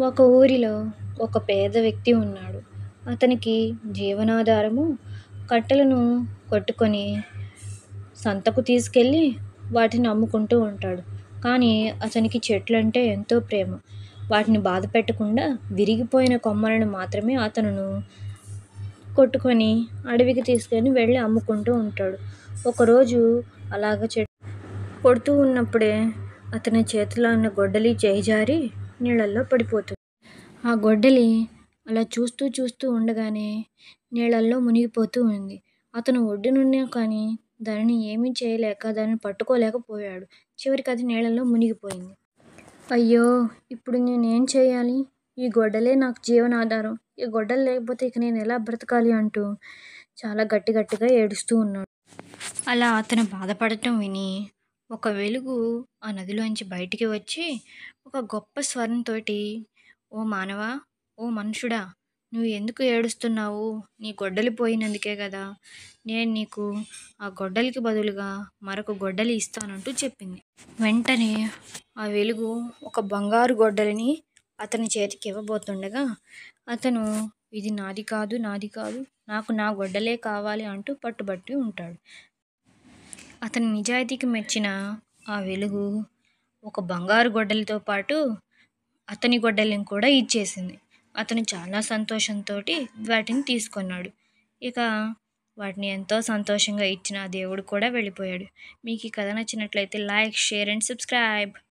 ఒక ఊరిలో ఒక పేద వ్యక్తి ఉన్నాడు. అతనికి జీవనాధారము కట్టెలను కొట్టుకొని సంతకు తీసుకెళ్ళి వాటిని అమ్ముకుంటూ ఉంటాడు. కానీ అతనికి చెట్లంటే ఎంతో ప్రేమ. వాటిని బాధ పెట్టకుండా విరిగిపోయిన కొమ్మలను మాత్రమే అతను కొట్టుకొని అడవికి తీసుకొని వెళ్ళి అమ్ముకుంటూ ఉంటాడు. ఒకరోజు అలాగ చెట్టు కొడుతూ ఉన్నప్పుడే అతని చేతిలో ఉన్న గొడ్డలి చేజారి నీళ్ళల్లో పడిపోతుంది. ఆ గొడ్డలి అలా చూస్తూ చూస్తూ ఉండగానే నీళ్ళల్లో మునిగిపోతూ ఉంది. అతను ఒడ్డునున్నా కానీ దానిని ఏమీ చేయలేక దానిని పట్టుకోలేకపోయాడు. చివరికి అది నీళ్ళల్లో మునిగిపోయింది. అయ్యో! ఇప్పుడు నేనేం చేయాలి? ఈ గొడ్డలే నాకు జీవనాధారం. ఈ గొడ్డలి లేకపోతే ఇక నేను ఎలా బ్రతకాలి అంటూ చాలా గట్టిగా ఏడుస్తూ ఉన్నాడు. అలా అతను బాధపడటం విని ఒక వెలుగు ఆ నదిలోంచి బయటికి వచ్చి ఒక గొప్ప స్వరంతోటి, ఓ మానవా, ఓ మనుషుడా, నువ్వు ఎందుకు ఏడుస్తున్నావు? నీ గొడ్డలి పోయినందుకే కదా నేను నీకు ఆ గొడ్డలికి బదులుగా మరొక గొడ్డలి ఇస్తానంటూ చెప్పింది. వెంటనే ఆ వెలుగు ఒక బంగారు గొడ్డలిని అతని చేతికి ఇవ్వబోతుండగా అతను, ఇది నాది కాదు, నాది కాదు, నాకు నా గొడ్డలే కావాలి అంటూ పట్టుబట్టి ఉంటాడు. అతని నిజాయితీకి మెచ్చిన ఆ వెలుగు ఒక బంగారు గొడ్డలితో పాటు అతని గొడ్డలిని కూడా ఇచ్చేసింది. అతను చాలా సంతోషంతోటి వాటిని తీసుకున్నాడు. ఇక వాటిని ఎంతో సంతోషంగా ఇచ్చిన ఆ దేవుడు కూడా వెళ్ళిపోయాడు. మీకు ఈ కథ నచ్చినట్లయితే లైక్, షేర్ అండ్ సబ్స్క్రైబ్.